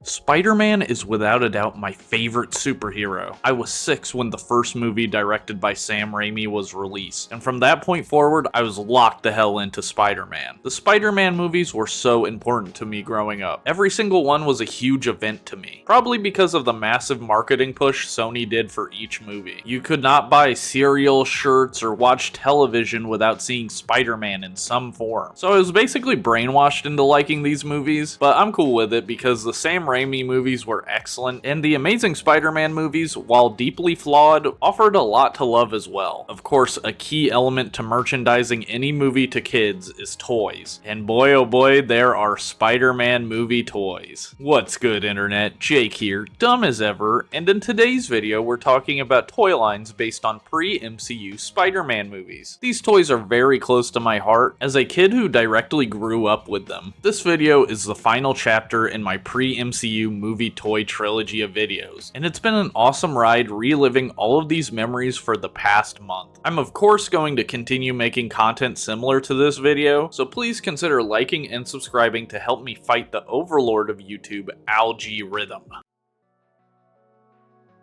Spider-Man is without a doubt my favorite superhero. I was 6 when the first movie directed by Sam Raimi was released, and from that point forward, I was locked the hell into Spider-Man. The Spider-Man movies were so important to me growing up. Every single one was a huge event to me, probably because of the massive marketing push Sony did for each movie. You could not buy cereal, shirts, or watch television without seeing Spider-Man in some form. So I was basically brainwashed into liking these movies, but I'm cool with it because the Sam Raimi movies were excellent, and the Amazing Spider-Man movies, while deeply flawed, offered a lot to love as well. Of course, a key element to merchandising any movie to kids is toys, and boy oh boy, there are Spider-Man movie toys. What's good, internet? Jake here, dumb as ever, and in today's video we're talking about toy lines based on pre-MCU Spider-Man movies. These toys are very close to my heart as a kid who directly grew up with them. This video is the final chapter in my pre-MCU movie toy trilogy of videos, and it's been an awesome ride reliving all of these memories for the past month. I'm of course going to continue making content similar to this video, so please consider liking and subscribing to help me fight the overlord of YouTube, algorithm.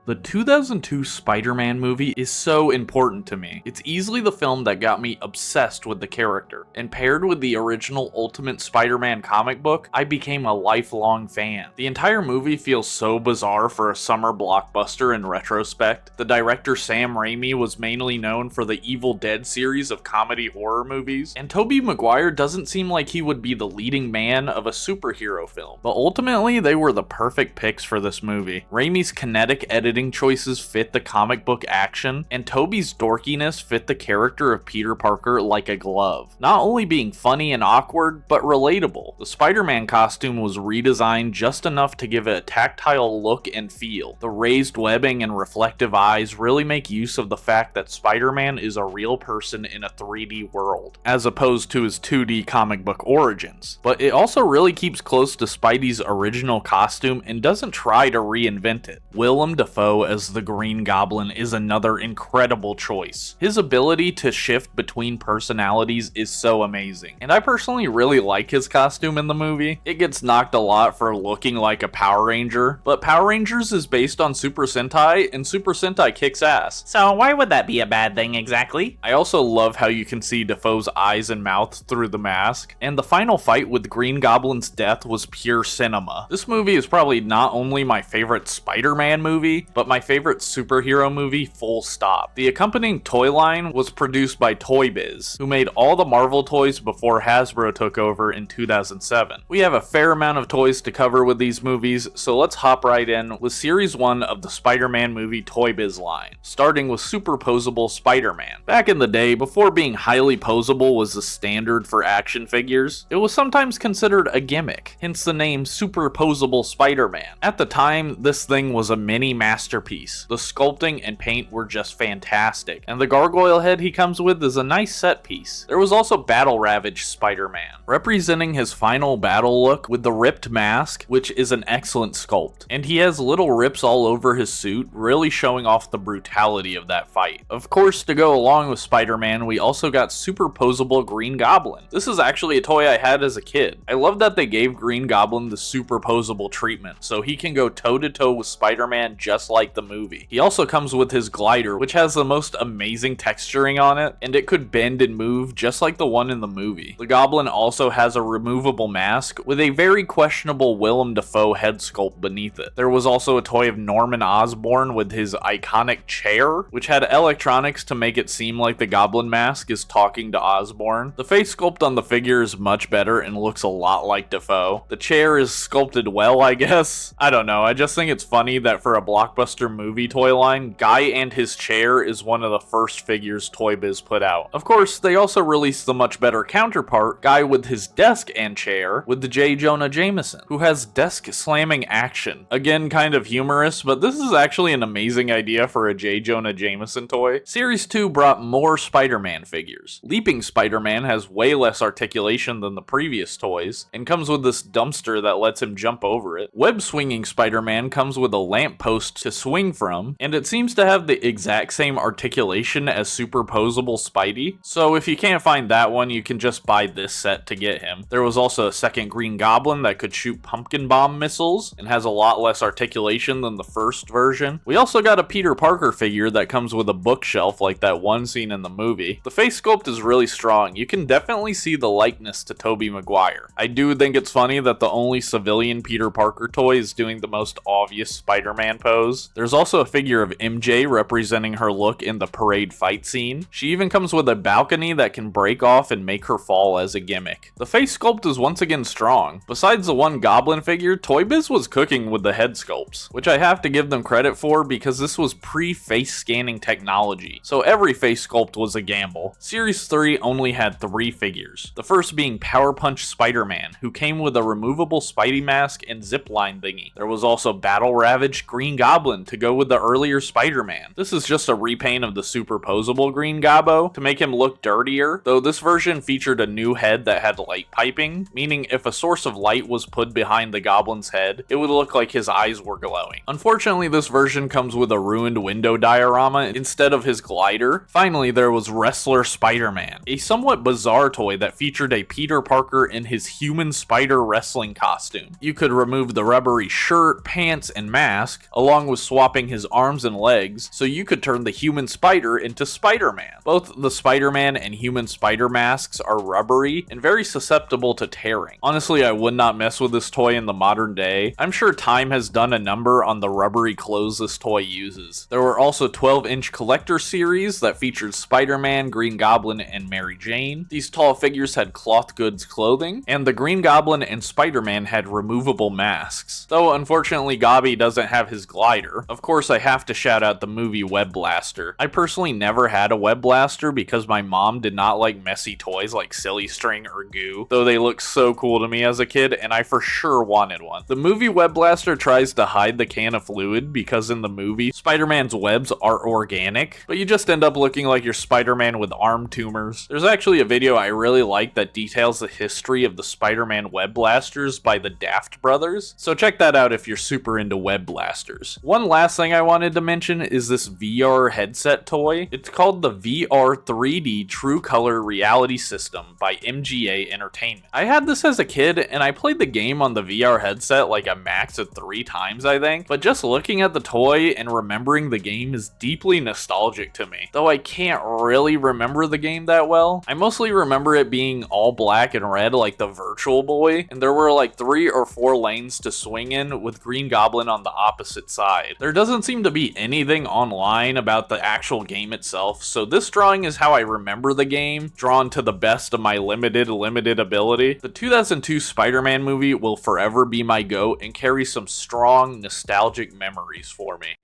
The 2002 Spider-Man movie is so important to me. It's easily the film that got me obsessed with the character, and paired with the original Ultimate Spider-Man comic book, I became a lifelong fan. The entire movie feels so bizarre for a summer blockbuster in retrospect. The director Sam Raimi was mainly known for the Evil Dead series of comedy horror movies, and Tobey Maguire doesn't seem like he would be the leading man of a superhero film. But ultimately, they were the perfect picks for this movie. Raimi's kinetic editing choices fit the comic book action, and Tobey's dorkiness fit the character of Peter Parker like a glove. Not only being funny and awkward, but relatable. The Spider-Man costume was redesigned just enough to give it a tactile look and feel. The raised webbing and reflective eyes really make use of the fact that Spider-Man is a real person in a 3D world, as opposed to his 2D comic book origins. But it also really keeps close to Spidey's original costume and doesn't try to reinvent it. Willem Dafoe as the Green Goblin is another incredible choice. His ability to shift between personalities is so amazing, and I personally really like his costume in the movie. It gets knocked a lot for looking like a Power Ranger, but Power Rangers is based on Super Sentai, and Super Sentai kicks ass. So why would that be a bad thing exactly? I also love how you can see Dafoe's eyes and mouth through the mask, and the final fight with Green Goblin's death was pure cinema. This movie is probably not only my favorite Spider-Man movie, but my favorite superhero movie, full stop. The accompanying toy line was produced by Toy Biz, who made all the Marvel toys before Hasbro took over in 2007. We have a fair amount of toys to cover with these movies, so let's hop right in with Series 1 of the Spider-Man movie Toy Biz line, starting with Super Posable Spider-Man. Back in the day, before being highly posable was the standard for action figures, it was sometimes considered a gimmick, hence the name Super Posable Spider-Man. At the time, this thing was a mini masterpiece. The sculpting and paint were just fantastic, and the gargoyle head he comes with is a nice set piece. There was also Battle Ravage Spider-Man, representing his final battle look with the ripped mask, which is an excellent sculpt, and he has little rips all over his suit, really showing off the brutality of that fight. Of course, to go along with Spider-Man, we also got Super Posable Green Goblin. This is actually a toy I had as a kid. I love that they gave Green Goblin the super posable treatment, so he can go toe-to-toe with Spider-Man just like the movie. He also comes with his glider, which has the most amazing texturing on it, and it could bend and move just like the one in the movie. The Goblin also has a removable mask with a very questionable Willem Dafoe head sculpt beneath it. There was also a toy of Norman Osborn with his iconic chair, which had electronics to make it seem like the Goblin mask is talking to Osborn. The face sculpt on the figure is much better and looks a lot like Dafoe. The chair is sculpted well, I guess. I don't know, I just think it's funny that for a blockbuster movie toy line, Guy and his chair is one of the first figures Toy Biz put out. Of course, they also released the much better counterpart, Guy with his desk and chair, with the J. Jonah Jameson, who has desk slamming action. Again, kind of humorous, but this is actually an amazing idea for a J. Jonah Jameson toy. Series 2 brought more Spider-Man figures. Leaping Spider-Man has way less articulation than the previous toys, and comes with this dumpster that lets him jump over it. Web-swinging Spider-Man comes with a lamppost to swing from, and it seems to have the exact same articulation as superposable Spidey. So if you can't find that one, you can just buy this set to get him. There was also a second Green Goblin that could shoot pumpkin bomb missiles and has a lot less articulation than the first version. We also got a Peter Parker figure that comes with a bookshelf like that one scene in the movie. The face sculpt is really strong. You can definitely see the likeness to Tobey Maguire. I do think it's funny that the only civilian Peter Parker toy is doing the most obvious Spider-Man pose. There's also a figure of MJ representing her look in the parade fight scene. She even comes with a balcony that can break off and make her fall as a gimmick. The face sculpt is once again strong. Besides the one Goblin figure, Toy Biz was cooking with the head sculpts, which I have to give them credit for because this was pre-face scanning technology, so every face sculpt was a gamble. Series 3 only had 3 figures, the first being Power Punch Spider-Man, who came with a removable Spidey mask and zipline thingy. There was also Battle Ravaged Green Goblin to go with the earlier Spider-Man. This is just a repaint of the superposable Green Gobbo to make him look dirtier, though this version featured a new head that had light piping, meaning if a source of light was put behind the Goblin's head, it would look like his eyes were glowing. Unfortunately, this version comes with a ruined window diorama instead of his glider. Finally, there was Wrestler Spider-Man, a somewhat bizarre toy that featured a Peter Parker in his human spider wrestling costume. You could remove the rubbery shirt, pants, and mask, along with swapping his arms and legs, so you could turn the human spider into Spider-Man. Both the Spider-Man and human spider masks are rubbery and very susceptible to tearing. Honestly, I would not mess with this toy in the modern day. I'm sure time has done a number on the rubbery clothes this toy uses. There were also 12-inch collector series that featured Spider-Man, Green Goblin, and Mary Jane. These tall figures had cloth goods clothing, and the Green Goblin and Spider-Man had removable masks. Though unfortunately Gobby doesn't have his glider. Of course, I have to shout out the movie Web Blaster. I personally never had a Web Blaster because my mom did not like messy toys like Silly String or Goo, though they looked so cool to me as a kid and I for sure wanted one. The movie Web Blaster tries to hide the can of fluid because in the movie, Spider-Man's webs are organic, but you just end up looking like you're Spider-Man with arm tumors. There's actually a video I really like that details the history of the Spider-Man Web Blasters by the Daft Brothers, so check that out if you're super into Web Blasters. One last thing I wanted to mention is this VR headset toy. It's called the VR 3D True Color Reality System by MGA Entertainment. I had this as a kid and I played the game on the VR headset like a max of 3 times I think, but just looking at the toy and remembering the game is deeply nostalgic to me. Though I can't really remember the game that well, I mostly remember it being all black and red like the Virtual Boy, and there were like 3 or 4 lanes to swing in with Green Goblin on the opposite side. There doesn't seem to be anything online about the actual game itself, so this drawing is how I remember the game, drawn to the best of my limited ability. The 2002 Spider-Man movie will forever be my GOAT and carry some strong, nostalgic memories for me.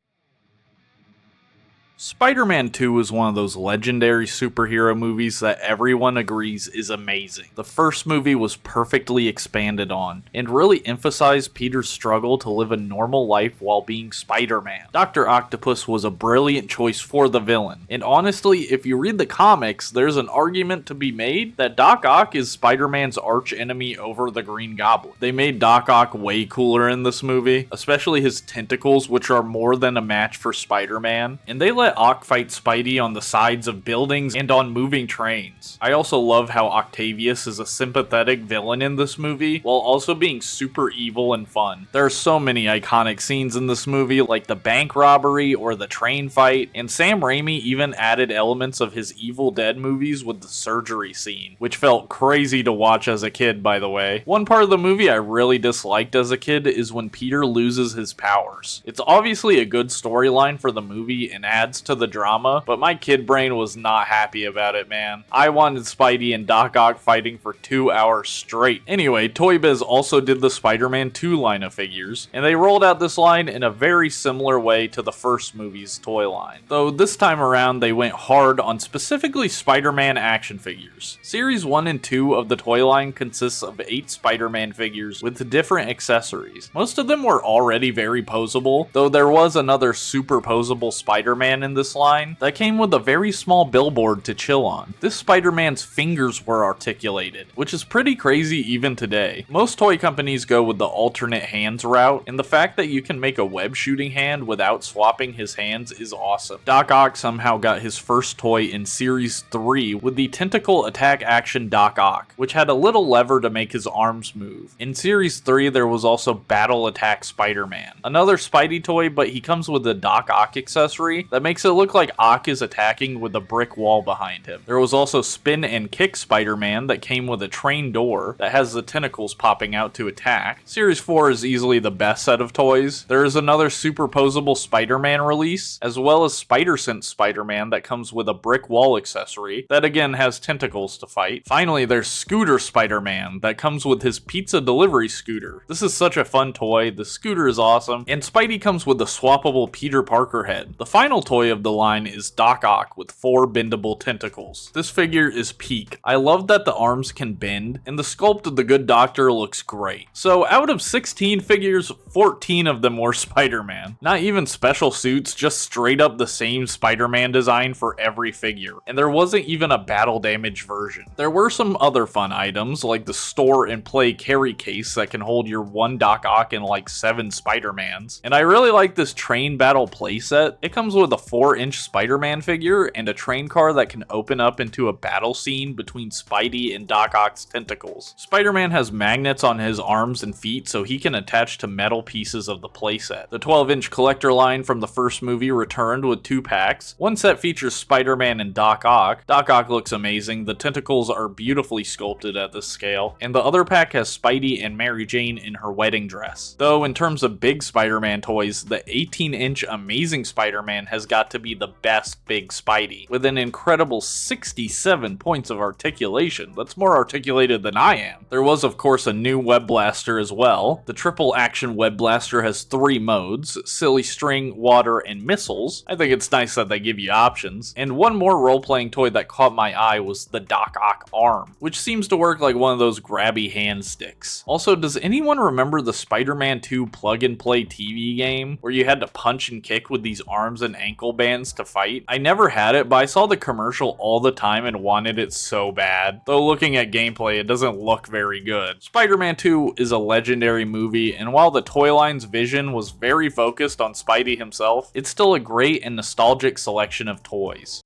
Spider-Man 2 is one of those legendary superhero movies that everyone agrees is amazing. The first movie was perfectly expanded on, and really emphasized Peter's struggle to live a normal life while being Spider-Man. Dr. Octopus was a brilliant choice for the villain, and honestly, if you read the comics, there's an argument to be made that Doc Ock is Spider-Man's arch enemy over the Green Goblin. They made Doc Ock way cooler in this movie, especially his tentacles, which are more than a match for Spider-Man, and they let Ock fight Spidey on the sides of buildings and on moving trains. I also love how Octavius is a sympathetic villain in this movie, while also being super evil and fun. There are so many iconic scenes in this movie, like the bank robbery or the train fight, and Sam Raimi even added elements of his Evil Dead movies with the surgery scene, which felt crazy to watch as a kid, by the way. One part of the movie I really disliked as a kid is when Peter loses his powers. It's obviously a good storyline for the movie and adds to the drama, but my kid brain was not happy about it, man. I wanted Spidey and Doc Ock fighting for 2 hours straight. Anyway, Toy Biz also did the Spider-Man 2 line of figures, and they rolled out this line in a very similar way to the first movie's toy line. Though this time around, they went hard on specifically Spider-Man action figures. Series 1 and 2 of the toy line consists of 8 Spider-Man figures with different accessories. Most of them were already very posable, though there was another super posable Spider-Man in in this line that came with a very small billboard to chill on. This Spider-Man's fingers were articulated, which is pretty crazy even today. Most toy companies go with the alternate hands route, and the fact that you can make a web shooting hand without swapping his hands is awesome. Doc Ock somehow got his first toy in Series 3 with the Tentacle Attack Action Doc Ock, which had a little lever to make his arms move. In Series 3 there was also Battle Attack Spider-Man, another Spidey toy, but he comes with a Doc Ock accessory that makes it look like Ock is attacking with a brick wall behind him. There was also Spin and Kick Spider-Man that came with a train door that has the tentacles popping out to attack. Series 4 is easily the best set of toys. There is another superposable Spider-Man release, as well as Spider-Sense Spider-Man that comes with a brick wall accessory that again has tentacles to fight. Finally, there's Scooter Spider-Man that comes with his pizza delivery scooter. This is such a fun toy, the scooter is awesome, and Spidey comes with the swappable Peter Parker head. The final toy of the line is Doc Ock with 4 bendable tentacles. This figure is peak. I love that the arms can bend, and the sculpt of the Good Doctor looks great. So out of 16 figures, 14 of them were Spider-Man. Not even special suits, just straight up the same Spider-Man design for every figure. And there wasn't even a battle damage version. There were some other fun items, like the store and play carry case that can hold your 1 Doc Ock and like 7 Spider-Mans. And I really like this train battle playset. It comes with a 4-inch Spider-Man figure and a train car that can open up into a battle scene between Spidey and Doc Ock's tentacles. Spider-Man has magnets on his arms and feet so he can attach to metal pieces of the playset. The 12-inch collector line from the first movie returned with 2 packs. One set features Spider-Man and Doc Ock. Doc Ock looks amazing, the tentacles are beautifully sculpted at this scale, and the other pack has Spidey and Mary Jane in her wedding dress. Though in terms of big Spider-Man toys, the 18-inch Amazing Spider-Man has got to be the best big Spidey, with an incredible 67 points of articulation. That's more articulated than I am. There was of course a new Web Blaster as well. The triple action Web Blaster has 3 modes: silly string, water, and missiles. I think it's nice that they give you options. And one more role-playing toy that caught my eye was the Doc Ock arm, which seems to work like one of those grabby hand sticks. Also, does anyone remember the Spider-Man 2 plug-and-play TV game where you had to punch and kick with these arms and ankle bands to fight? I never had it, but I saw the commercial all the time and wanted it so bad. Though looking at gameplay, it doesn't look very good. Spider-Man 2 is a legendary movie, and while the toy line's vision was very focused on Spidey himself, it's still a great and nostalgic selection of toys.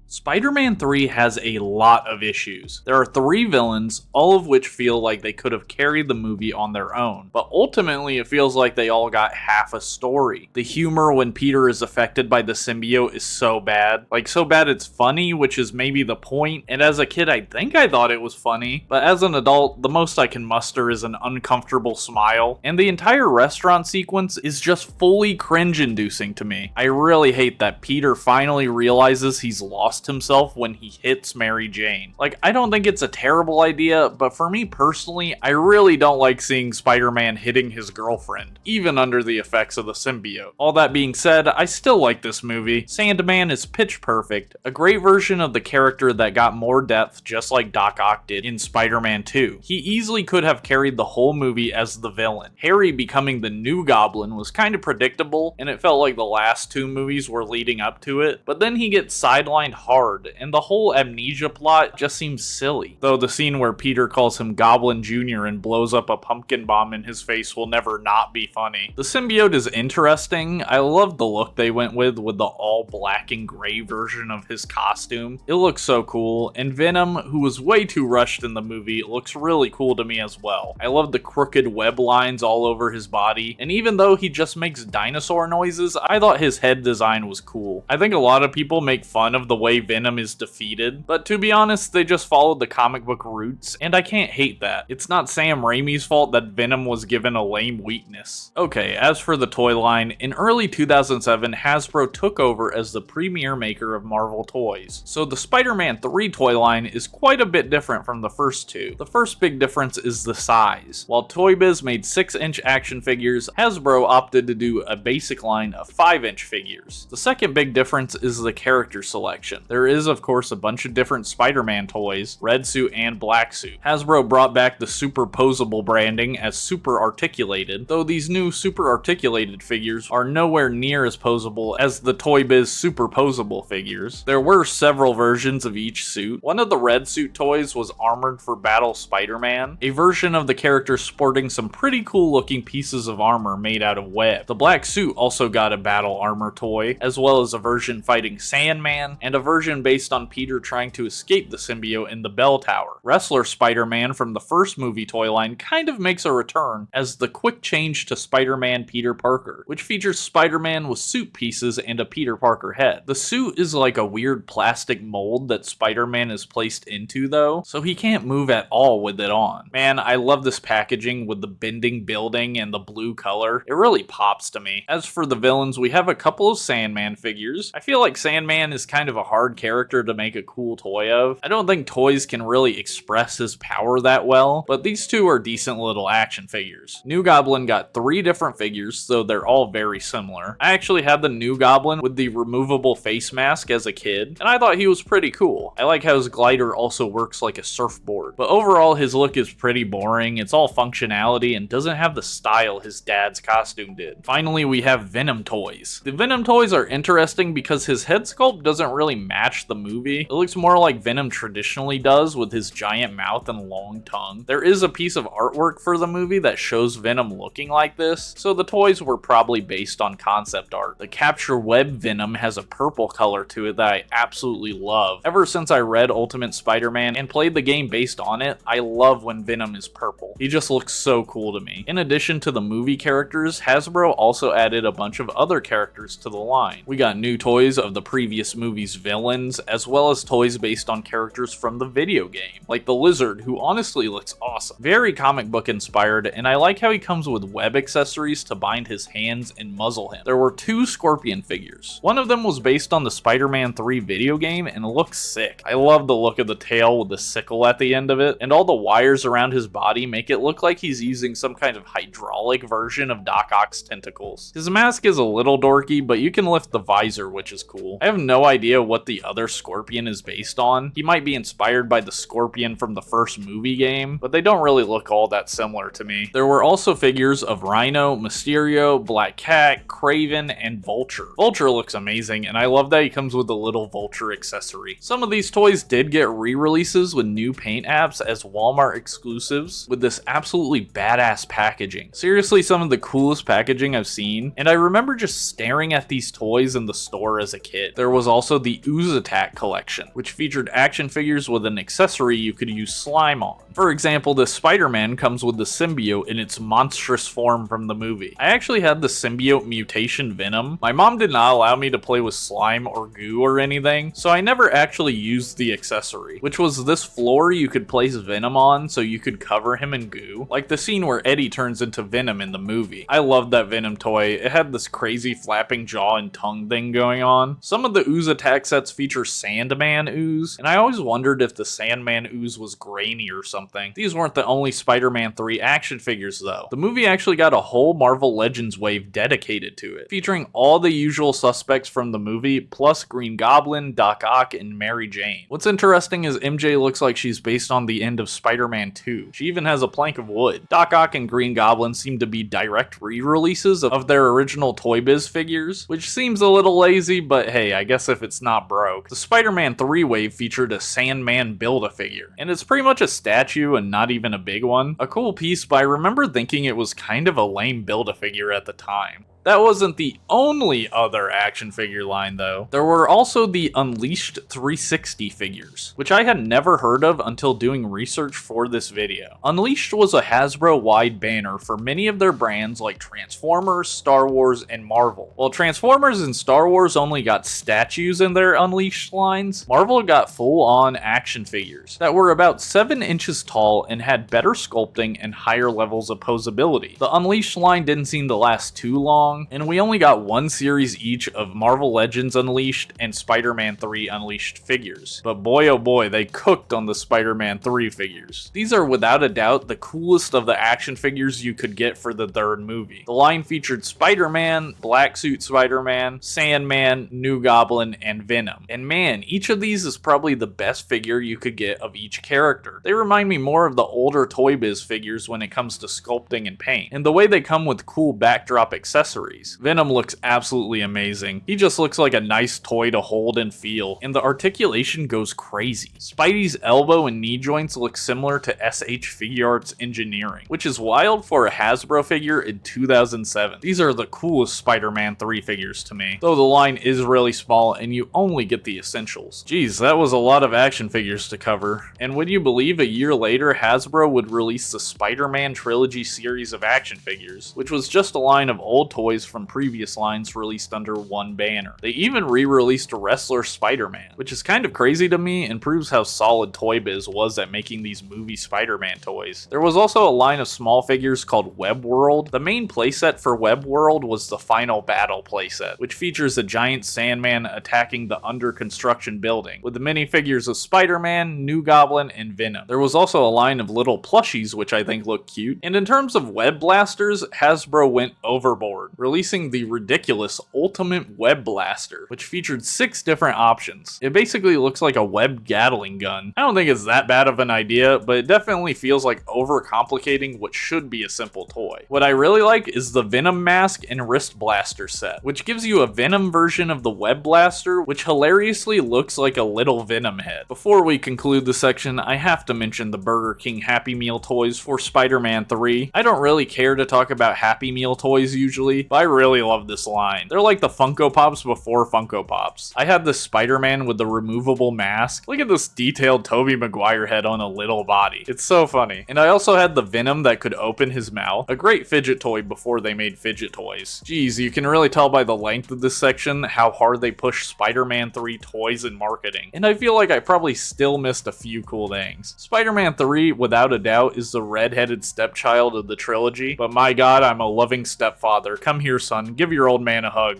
Spider-Man 3 has a lot of issues. There are 3 villains, all of which feel like they could have carried the movie on their own, but ultimately it feels like they all got half a story. The humor when Peter is affected by the symbiote is so bad. Like, so bad it's funny, which is maybe the point, and as a kid I think I thought it was funny, but as an adult, the most I can muster is an uncomfortable smile, and the entire restaurant sequence is just fully cringe-inducing to me. I really hate that Peter finally realizes he's lost himself when he hits Mary Jane. Like, I don't think it's a terrible idea, but for me personally, I really don't like seeing Spider-Man hitting his girlfriend, even under the effects of the symbiote. All that being said, I still like this movie. Sandman is pitch perfect, a great version of the character that got more depth just like Doc Ock did in Spider-Man 2. He easily could have carried the whole movie as the villain. Harry becoming the new Goblin was kind of predictable, and it felt like the last 2 movies were leading up to it, but then he gets sidelined hard, and the whole amnesia plot just seems silly. Though the scene where Peter calls him Goblin Jr. and blows up a pumpkin bomb in his face will never not be funny. The symbiote is interesting. I love the look they went with the all black and gray version of his costume. It looks so cool, and Venom, who was way too rushed in the movie, looks really cool to me as well. I love the crooked web lines all over his body, and even though he just makes dinosaur noises, I thought his head design was cool. I think a lot of people make fun of the way Venom is defeated, but to be honest, they just followed the comic book roots, and I can't hate that. It's not Sam Raimi's fault that Venom was given a lame weakness. Okay, as for the toy line, in early 2007, Hasbro took over as the premier maker of Marvel toys, so the Spider-Man 3 toy line is quite a bit different from the first 2. The first big difference is the size. While Toy Biz made 6-inch action figures, Hasbro opted to do a basic line of 5-inch figures. The second big difference is the character selection. There is of course a bunch of different Spider-Man toys, red suit and black suit. Hasbro brought back the super posable branding as super articulated, though these new super articulated figures are nowhere near as posable as the Toy Biz super posable figures. There were several versions of each suit. One of the red suit toys was armored for battle Spider-Man, a version of the character sporting some pretty cool looking pieces of armor made out of web. The black suit also got a battle armor toy, as well as a version fighting Sandman, and a version based on Peter trying to escape the symbiote in the bell tower. Wrestler Spider-Man from the first movie toy line kind of makes a return as the quick change to Spider-Man Peter Parker, which features Spider-Man with suit pieces and a Peter Parker head. The suit is like a weird plastic mold that Spider-Man is placed into though, so he can't move at all with it on. Man, I love this packaging with the bending building and the blue color. It really pops to me. As for the villains, we have a couple of Sandman figures. I feel like Sandman is kind of a hard character to make a cool toy of. I don't think toys can really express his power that well, but these two are decent little action figures. New Goblin got 3 different figures, so they're all very similar. I actually had the New Goblin with the removable face mask as a kid, and I thought he was pretty cool. I like how his glider also works like a surfboard, but overall his look is pretty boring. It's all functionality and doesn't have the style his dad's costume did. Finally, we have Venom toys. The Venom toys are interesting because his head sculpt doesn't really match the movie. It looks more like Venom traditionally does with his giant mouth and long tongue. There is a piece of artwork for the movie that shows Venom looking like this, so the toys were probably based on concept art. The Capture Web Venom has a purple color to it that I absolutely love. Ever since I read Ultimate Spider-Man and played the game based on it, I love when Venom is purple. He just looks so cool to me. In addition to the movie characters, Hasbro also added a bunch of other characters to the line. We got new toys of the previous movie's villains, as well as toys based on characters from the video game, like the Lizard, who honestly looks awesome. Very comic book inspired, and I like how he comes with web accessories to bind his hands and muzzle him. There were 2 Scorpion figures. One of them was based on the Spider-Man 3 video game and looks sick. I love the look of the tail with the sickle at the end of it, and all the wires around his body make it look like he's using some kind of hydraulic version of Doc Ock's tentacles. His mask is a little dorky, but you can lift the visor, which is cool. I have no idea what the other Scorpion is based on. He might be inspired by the Scorpion from the first movie game, but they don't really look all that similar to me. There were also figures of Rhino, Mysterio, Black Cat, Kraven, and Vulture. Vulture looks amazing, and I love that he comes with a little Vulture accessory. Some of these toys did get re-releases with new paint apps as Walmart exclusives with this absolutely badass packaging. Seriously, some of the coolest packaging I've seen, and I remember just staring at these toys in the store as a kid. There was also the Ooze Attack collection, which featured action figures with an accessory you could use slime on. For example, this Spider-Man comes with the symbiote in its monstrous form from the movie. I actually had the symbiote mutation Venom. My mom did not allow me to play with slime or goo or anything, so I never actually used the accessory, which was this floor you could place Venom on so you could cover him in goo, like the scene where Eddie turns into Venom in the movie. I loved that Venom toy. It had this crazy flapping jaw and tongue thing going on. Some of the Ooze Attack sets feature Sandman ooze, and I always wondered if the Sandman ooze was grainy or something. These weren't the only Spider-Man 3 action figures though. The movie actually got a whole Marvel Legends wave dedicated to it, featuring all the usual suspects from the movie, plus Green Goblin, Doc Ock, and Mary Jane. What's interesting is MJ looks like she's based on the end of Spider-Man 2. She even has a plank of wood. Doc Ock and Green Goblin seem to be direct re-releases of their original Toy Biz figures, which seems a little lazy, but hey, I guess if it's not broke. The Spider-Man 3 wave featured a Sandman Build-A-Figure, and it's pretty much a statue and not even a big one. A cool piece, but I remember thinking it was kind of a lame Build-A-Figure at the time. That wasn't the only other action figure line though. There were also the Unleashed 360 figures, which I had never heard of until doing research for this video. Unleashed was a Hasbro-wide banner for many of their brands like Transformers, Star Wars, and Marvel. While Transformers and Star Wars only got statues in their Unleashed lines, Marvel got full-on action figures that were about 7 inches tall and had better sculpting and higher levels of posability. The Unleashed line didn't seem to last too long, long, and we only got one series each of Marvel Legends Unleashed and Spider-Man 3 Unleashed figures. But boy oh boy, they cooked on the Spider-Man 3 figures. These are without a doubt the coolest of the action figures you could get for the third movie. The line featured Spider-Man, Black Suit Spider-Man, Sandman, New Goblin, and Venom. And man, each of these is probably the best figure you could get of each character. They remind me more of the older Toy Biz figures when it comes to sculpting and paint, and the way they come with cool backdrop accessories. Venom looks absolutely amazing. He just looks like a nice toy to hold and feel, and the articulation goes crazy. Spidey's elbow and knee joints look similar to SH Figuarts engineering, which is wild for a Hasbro figure in 2007. These are the coolest Spider-Man 3 figures to me, though the line is really small and you only get the essentials. Geez, that was a lot of action figures to cover. And would you believe a year later Hasbro would release the Spider-Man Trilogy series of action figures, which was just a line of old toys from previous lines released under one banner. They even re-released Wrestler Spider-Man, which is kind of crazy to me and proves how solid Toy Biz was at making these movie Spider-Man toys. There was also a line of small figures called Web World. The main playset for Web World was the Final Battle playset, which features a giant Sandman attacking the under construction building, with the minifigures of Spider-Man, New Goblin, and Venom. There was also a line of little plushies which I think look cute, and in terms of web blasters, Hasbro went overboard, releasing the ridiculous Ultimate Web Blaster, which featured 6 different options. It basically looks like a web Gatling gun. I don't think it's that bad of an idea, but it definitely feels like overcomplicating what should be a simple toy. What I really like is the Venom mask and wrist blaster set, which gives you a Venom version of the Web Blaster, which hilariously looks like a little Venom head. Before we conclude the section, I have to mention the Burger King Happy Meal toys for Spider-Man 3. I don't really care to talk about Happy Meal toys usually, but I really love this line. They're like the Funko Pops before Funko Pops. I had this Spider-Man with the removable mask. Look at this detailed Tobey Maguire head on a little body. It's so funny. And I also had the Venom that could open his mouth. A great fidget toy before they made fidget toys. Geez, you can really tell by the length of this section how hard they push Spider-Man 3 toys and marketing. And I feel like I probably still missed a few cool things. Spider-Man 3, without a doubt, is the red-headed stepchild of the trilogy, but my god, I'm a loving stepfather. Come here, son. Give your old man a hug.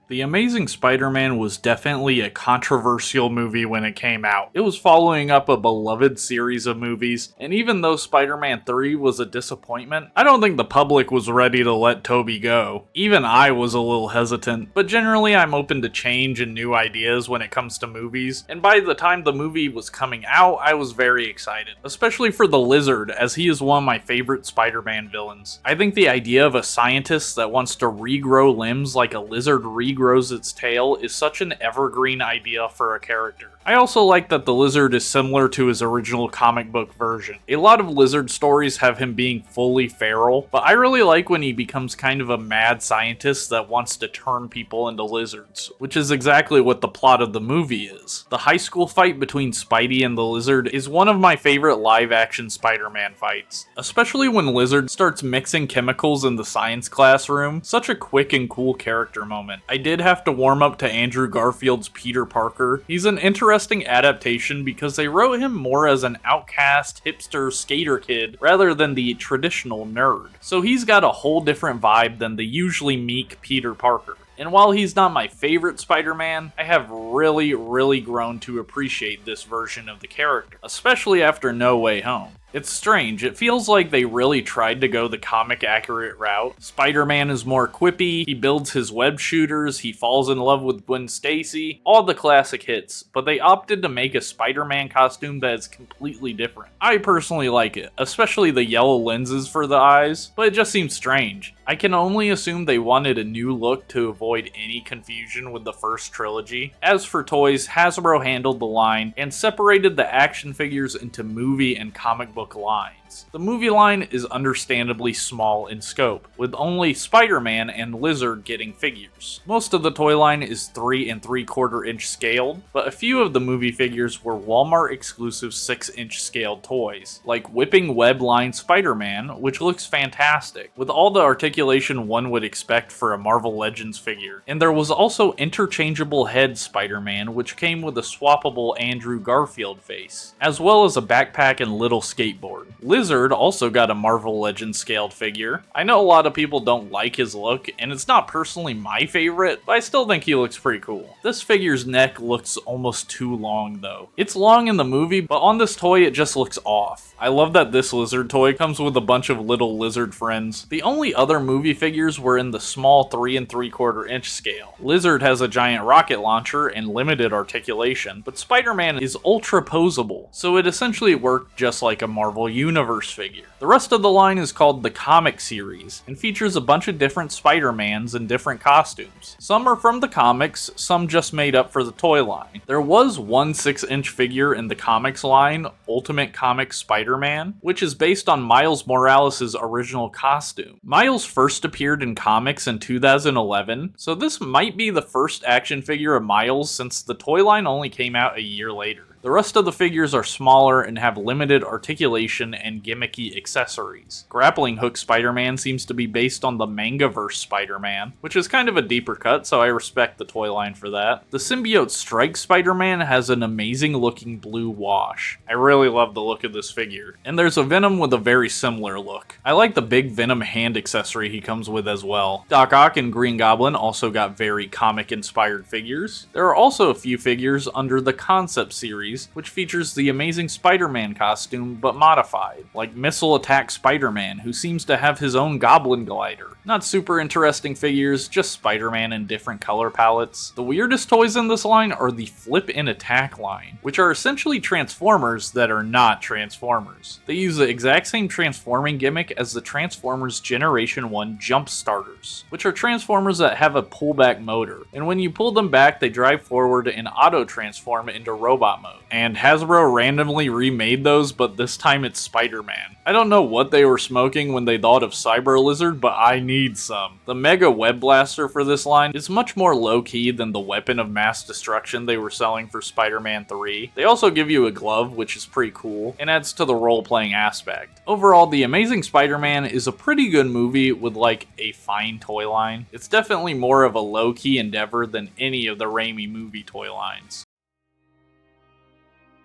The Amazing Spider-Man was definitely a controversial movie when it came out. It was following up a beloved series of movies, and even though Spider-Man 3 was a disappointment, I don't think the public was ready to let Tobey go. Even I was a little hesitant, but generally I'm open to change and new ideas when it comes to movies, and by the time the movie was coming out, I was very excited. Especially for the Lizard, as he is one of my favorite Spider-Man villains. I think the idea of a scientist that wants to regrow limbs like a lizard regrows its tail is such an evergreen idea for a character. I also like that the Lizard is similar to his original comic book version. A lot of Lizard stories have him being fully feral, but I really like when he becomes kind of a mad scientist that wants to turn people into lizards, which is exactly what the plot of the movie is. The high school fight between Spidey and the Lizard is one of my favorite live-action Spider-Man fights, especially when Lizard starts mixing chemicals in the science classroom. Such a quick and cool character moment. I did have to warm up to Andrew Garfield's Peter Parker. He's an interesting adaptation because they wrote him more as an outcast, hipster, skater kid rather than the traditional nerd. So he's got a whole different vibe than the usually meek Peter Parker. And while he's not my favorite Spider-Man, I have really grown to appreciate this version of the character, especially after No Way Home. It's strange, it feels like they really tried to go the comic accurate route. Spider-Man is more quippy, he builds his web shooters, he falls in love with Gwen Stacy, all the classic hits, but they opted to make a Spider-Man costume that is completely different. I personally like it, especially the yellow lenses for the eyes, but it just seems strange. I can only assume they wanted a new look to avoid any confusion with the first trilogy. As for toys, Hasbro handled the line and separated the action figures into movie and comic book lines. The movie line is understandably small in scope, with only Spider-Man and Lizard getting figures. Most of the toy line is 3 3/4 inch scaled, but a few of the movie figures were Walmart exclusive 6-inch scaled toys, like Whipping Web Line Spider-Man, which looks fantastic, with all the articulation one would expect for a Marvel Legends figure. And there was also Interchangeable Head Spider-Man, which came with a swappable Andrew Garfield face, as well as a backpack and little skateboard. Lizard also got a Marvel Legends scaled figure. I know a lot of people don't like his look, and it's not personally my favorite, but I still think he looks pretty cool. This figure's neck looks almost too long though. It's long in the movie, but on this toy it just looks off. I love that this Lizard toy comes with a bunch of little lizard friends. The only other movie figures were in the small 3 3/4 inch scale. Lizard has a giant rocket launcher and limited articulation, but Spider-Man is ultra posable, so it essentially worked just like a Marvel Universe figure. The rest of the line is called the Comic Series, and features a bunch of different Spider-Mans in different costumes. Some are from the comics, some just made up for the toy line. There was one 6-inch figure in the comics line, Ultimate Comics Spider-Man, which is based on Miles Morales' original costume. Miles first appeared in comics in 2011, so this might be the first action figure of Miles since the toy line only came out a year later. The rest of the figures are smaller and have limited articulation and gimmicky accessories. Grappling Hook Spider-Man seems to be based on the Mangaverse Spider-Man, which is kind of a deeper cut, so I respect the toy line for that. The Symbiote Strike Spider-Man has an amazing looking blue wash. I really love the look of this figure. And there's a Venom with a very similar look. I like the big Venom hand accessory he comes with as well. Doc Ock and Green Goblin also got very comic-inspired figures. There are also a few figures under the Concept series, which features the Amazing Spider-Man costume but modified, like Missile Attack Spider-Man, who seems to have his own Goblin glider. Not super interesting figures, just Spider-Man in different color palettes. The weirdest toys in this line are the Flip and Attack line, which are essentially Transformers that are not Transformers. They use the exact same transforming gimmick as the Transformers Generation 1 Jump Starters, which are Transformers that have a pullback motor, and when you pull them back they drive forward and auto-transform into robot mode. And Hasbro randomly remade those, but this time it's Spider-Man. I don't know what they were smoking when they thought of Cyber Lizard, but I need some. The Mega Web Blaster for this line is much more low-key than the weapon of mass destruction they were selling for Spider-Man 3. They also give you a glove, which is pretty cool, and adds to the role-playing aspect. Overall, The Amazing Spider-Man is a pretty good movie with like a fine toy line. It's definitely more of a low-key endeavor than any of the Raimi movie toy lines.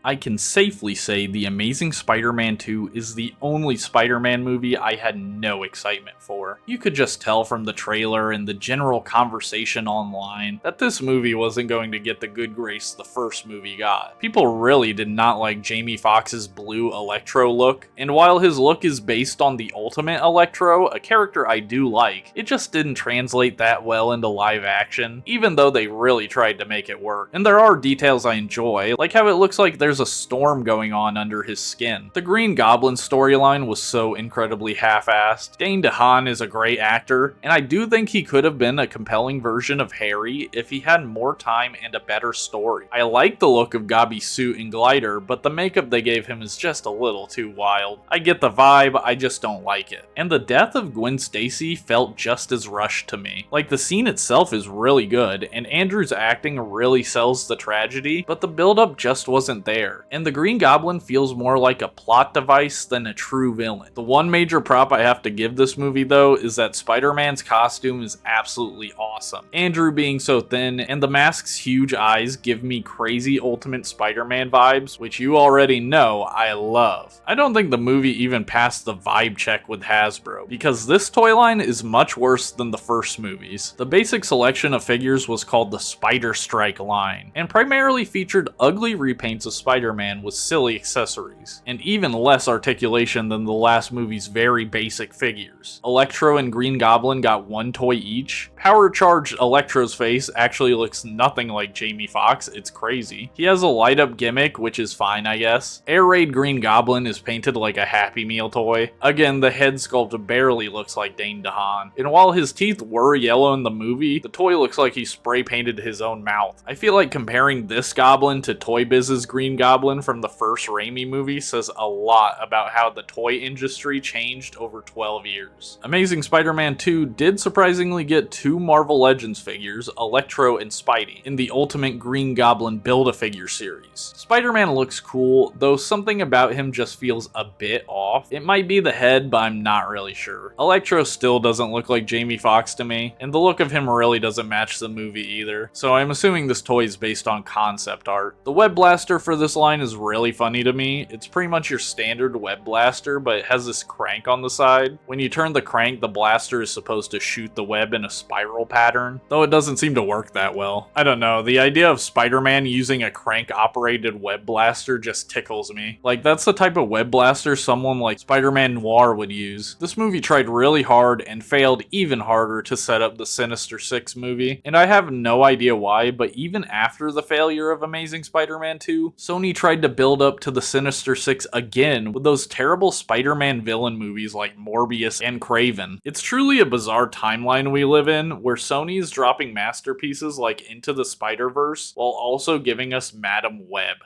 I can safely say The Amazing Spider-Man 2 is the only Spider-Man movie I had no excitement for. You could just tell from the trailer and the general conversation online that this movie wasn't going to get the good grace the first movie got. People really did not like Jamie Foxx's blue Electro look, and while his look is based on the Ultimate Electro, a character I do like, it just didn't translate that well into live action, even though they really tried to make it work. And there are details I enjoy, like how it looks like there's a storm going on under his skin. The Green Goblin storyline was so incredibly half-assed. Dane DeHaan is a great actor, and I do think he could have been a compelling version of Harry if he had more time and a better story. I like the look of Gobby's suit and glider, but the makeup they gave him is just a little too wild. I get the vibe, I just don't like it. And the death of Gwen Stacy felt just as rushed to me. Like, the scene itself is really good, and Andrew's acting really sells the tragedy, but the build-up just wasn't there. And the Green Goblin feels more like a plot device than a true villain. The one major prop I have to give this movie though is that Spider-Man's costume is absolutely awesome. Andrew being so thin and the mask's huge eyes give me crazy Ultimate Spider-Man vibes, which you already know I love. I don't think the movie even passed the vibe check with Hasbro, because this toy line is much worse than the first movies. The basic selection of figures was called the Spider Strike line, and primarily featured ugly repaints of Spider-Man with silly accessories, and even less articulation than the last movie's very basic figures. Electro and Green Goblin got one toy each. Power-charged Electro's face actually looks nothing like Jamie Foxx, it's crazy. He has a light-up gimmick, which is fine I guess. Air Raid Green Goblin is painted like a Happy Meal toy. Again, the head sculpt barely looks like Dane DeHaan, and while his teeth were yellow in the movie, the toy looks like he spray-painted his own mouth. I feel like comparing this Goblin to Toy Biz's Green Goblin from the first Raimi movie says a lot about how the toy industry changed over 12 years. Amazing Spider-Man 2 did surprisingly get two Marvel Legends figures, Electro and Spidey, in the Ultimate Green Goblin Build-A-Figure series. Spider-Man looks cool, though something about him just feels a bit off. It might be the head, but I'm not really sure. Electro still doesn't look like Jamie Foxx to me, and the look of him really doesn't match the movie either, so I'm assuming this toy is based on concept art. The Web Blaster for this this line is really funny to me. It's pretty much your standard web blaster, but it has this crank on the side. When you turn the crank, the blaster is supposed to shoot the web in a spiral pattern, though it doesn't seem to work that well. I don't know, the idea of Spider-Man using a crank-operated web blaster just tickles me. Like, that's the type of web blaster someone like Spider-Man Noir would use. This movie tried really hard and failed even harder to set up the Sinister Six movie, and I have no idea why, but even after the failure of Amazing Spider-Man 2, Sony tried to build up to the Sinister Six again with those terrible Spider-Man villain movies like Morbius and Kraven. It's truly a bizarre timeline we live in, where Sony is dropping masterpieces like Into the Spider-Verse while also giving us Madam Web.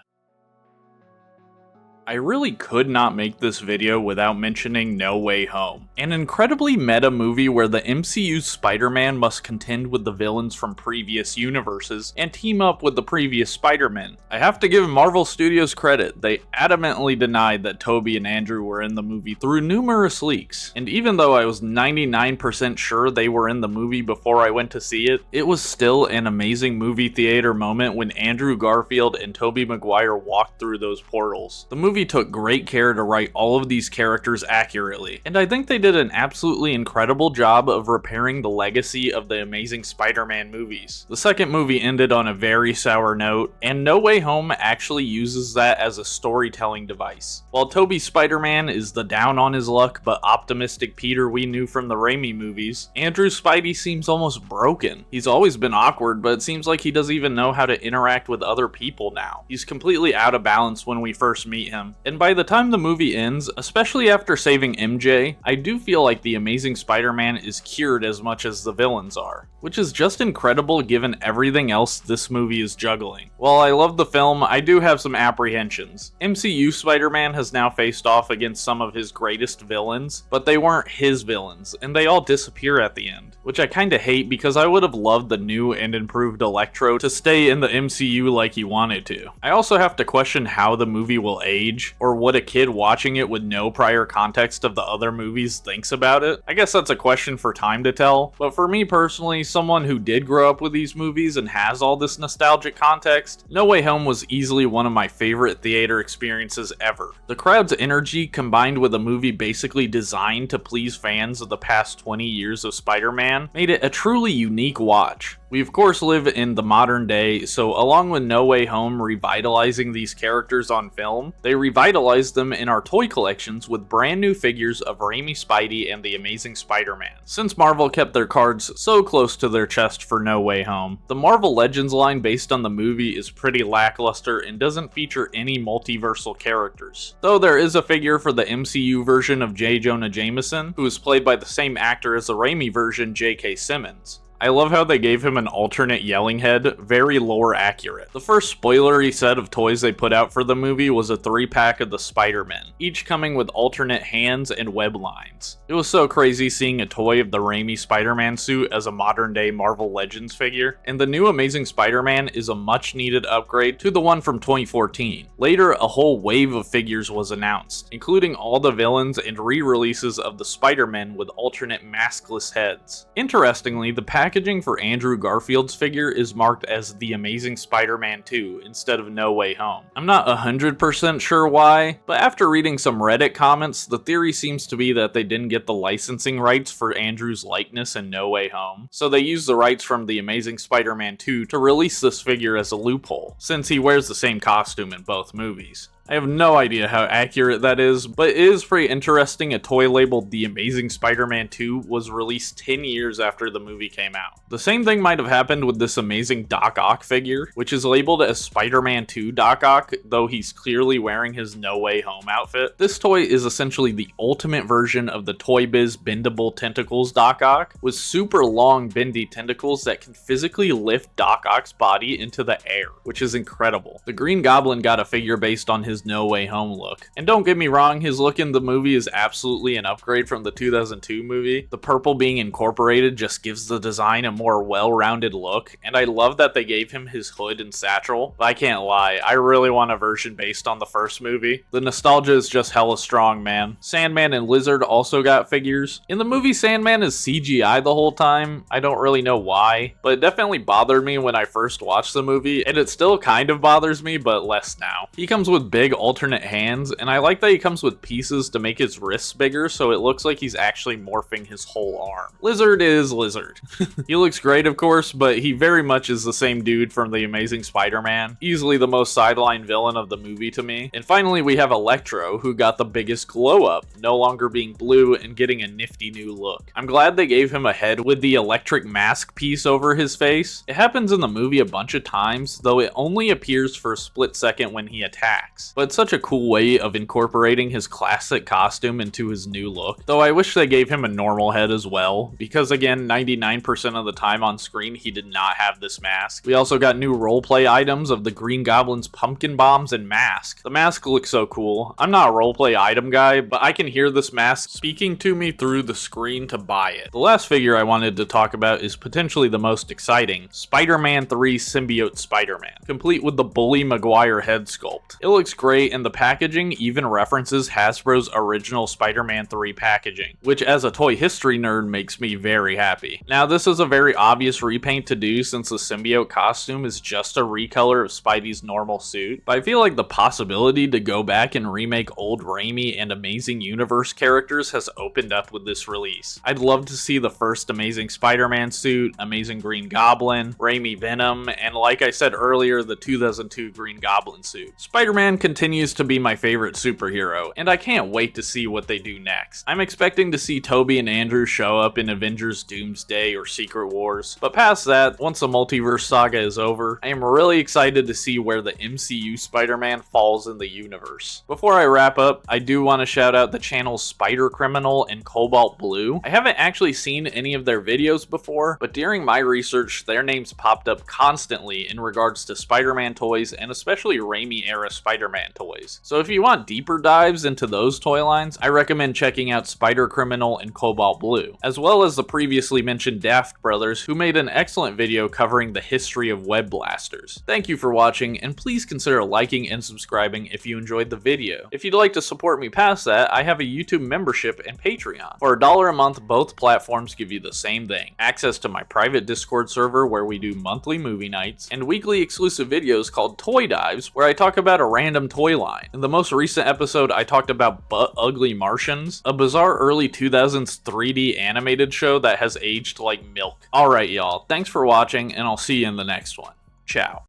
I really could not make this video without mentioning No Way Home, an incredibly meta movie where the MCU's Spider-Man must contend with the villains from previous universes and team up with the previous Spider-Men. I have to give Marvel Studios credit, they adamantly denied that Tobey and Andrew were in the movie through numerous leaks, and even though I was 99% sure they were in the movie before I went to see it, it was still an amazing movie theater moment when Andrew Garfield and Tobey Maguire walked through those portals. The movie took great care to write all of these characters accurately, and I think they did an absolutely incredible job of repairing the legacy of the Amazing Spider-Man movies. The second movie ended on a very sour note, and No Way Home actually uses that as a storytelling device. While Tobey's Spider-Man is the down on his luck but optimistic Peter we knew from the Raimi movies, Andrew's Spidey seems almost broken. He's always been awkward, but it seems like he doesn't even know how to interact with other people now. He's completely out of balance when we first meet him. And by the time the movie ends, especially after saving MJ, I do feel like the Amazing Spider-Man is cured as much as the villains are, which is just incredible given everything else this movie is juggling. While I love the film, I do have some apprehensions. MCU Spider-Man has now faced off against some of his greatest villains, but they weren't his villains, and they all disappear at the end, which I kinda hate because I would have loved the new and improved Electro to stay in the MCU like he wanted to. I also have to question how the movie will age, or what a kid watching it with no prior context of the other movies thinks about it. I guess that's a question for time to tell, but for me personally, someone who did grow up with these movies and has all this nostalgic context, No Way Home was easily one of my favorite theater experiences ever. The crowd's energy combined with a movie basically designed to please fans of the past 20 years of Spider-Man made it a truly unique watch. We of course live in the modern day, so along with No Way Home revitalizing these characters on film, they revitalized them in our toy collections with brand new figures of Raimi Spidey and the Amazing Spider-Man. Since Marvel kept their cards so close to their chest for No Way Home, the Marvel Legends line based on the movie is pretty lackluster and doesn't feature any multiversal characters. Though there is a figure for the MCU version of J. Jonah Jameson, who is played by the same actor as the Raimi version, J.K. Simmons. I love how they gave him an alternate yelling head, very lore accurate. The first spoilery set of toys they put out for the movie was a 3-pack of the Spider-Men, each coming with alternate hands and web lines. It was so crazy seeing a toy of the Raimi Spider-Man suit as a modern-day Marvel Legends figure, and the new Amazing Spider-Man is a much-needed upgrade to the one from 2014. Later, a whole wave of figures was announced, including all the villains and re-releases of the Spider-Men with alternate maskless heads. Interestingly, the packaging for Andrew Garfield's figure is marked as The Amazing Spider-Man 2 instead of No Way Home. I'm not 100% sure why, but after reading some Reddit comments, the theory seems to be that they didn't get the licensing rights for Andrew's likeness in No Way Home, so they used the rights from The Amazing Spider-Man 2 to release this figure as a loophole, since he wears the same costume in both movies. I have no idea how accurate that is, but it is pretty interesting a toy labeled The Amazing Spider-Man 2 was released 10 years after the movie came out. The same thing might have happened with this amazing Doc Ock figure, which is labeled as Spider-Man 2 Doc Ock, though he's clearly wearing his No Way Home outfit. This toy is essentially the ultimate version of the Toy Biz Bendable Tentacles Doc Ock, with super long bendy tentacles that can physically lift Doc Ock's body into the air, which is incredible. The Green Goblin got a figure based on his his No Way Home look. And don't get me wrong, his look in the movie is absolutely an upgrade from the 2002 movie. The purple being incorporated just gives the design a more well-rounded look, and I love that they gave him his hood and satchel, but I can't lie, I really want a version based on the first movie. The nostalgia is just hella strong, man. Sandman and Lizard also got figures. In the movie, Sandman is CGI the whole time. I don't really know why, but it definitely bothered me when I first watched the movie, and it still kind of bothers me, but less now. He comes with big alternate hands, and I like that he comes with pieces to make his wrists bigger so it looks like he's actually morphing his whole arm. Lizard is Lizard. He looks great, of course, but he very much is the same dude from The Amazing Spider-Man. Easily the most sidelined villain of the movie to me. And finally, we have Electro, who got the biggest glow up, no longer being blue and getting a nifty new look. I'm glad they gave him a head with the electric mask piece over his face. It happens in the movie a bunch of times, though it only appears for a split second when he attacks. But it's such a cool way of incorporating his classic costume into his new look, though I wish they gave him a normal head as well, because again, 99% of the time on screen he did not have this mask. We also got new roleplay items of the Green Goblin's pumpkin bombs and mask. The mask looks so cool. I'm not a roleplay item guy, but I can hear this mask speaking to me through the screen to buy it. The last figure I wanted to talk about is potentially the most exciting, Spider-Man 3 Symbiote Spider-Man, complete with the Bully Maguire head sculpt. It looks great, and the packaging even references Hasbro's original Spider-Man 3 packaging, which as a toy history nerd makes me very happy. Now, this is a very obvious repaint to do since the symbiote costume is just a recolor of Spidey's normal suit, but I feel like the possibility to go back and remake old Raimi and Amazing Universe characters has opened up with this release. I'd love to see the first Amazing Spider-Man suit, Amazing Green Goblin, Raimi Venom, and like I said earlier, the 2002 Green Goblin suit. Spider-Man continues to be my favorite superhero, and I can't wait to see what they do next. I'm expecting to see Tobey and Andrew show up in Avengers Doomsday or Secret Wars, but past that, once the multiverse saga is over, I am really excited to see where the MCU Spider-Man falls in the universe. Before I wrap up, I do want to shout out the channels Spider Criminal and Cobalt Blue. I haven't actually seen any of their videos before, but during my research, their names popped up constantly in regards to Spider-Man toys and especially Raimi-era Spider-Man toys. So if you want deeper dives into those toy lines, I recommend checking out Spider Criminal and Cobalt Blue, as well as the previously mentioned Daft Brothers, who made an excellent video covering the history of web blasters. Thank you for watching, and please consider liking and subscribing if you enjoyed the video. If you'd like to support me past that, I have a YouTube membership and Patreon. For $1 a month, both platforms give you the same thing: access to my private Discord server where we do monthly movie nights, and weekly exclusive videos called Toy Dives, where I talk about a random toy line. In the most recent episode, I talked about Butt Ugly Martians, a bizarre early 2000s 3D animated show that has aged like milk. Alright y'all, thanks for watching, and I'll see you in the next one. Ciao.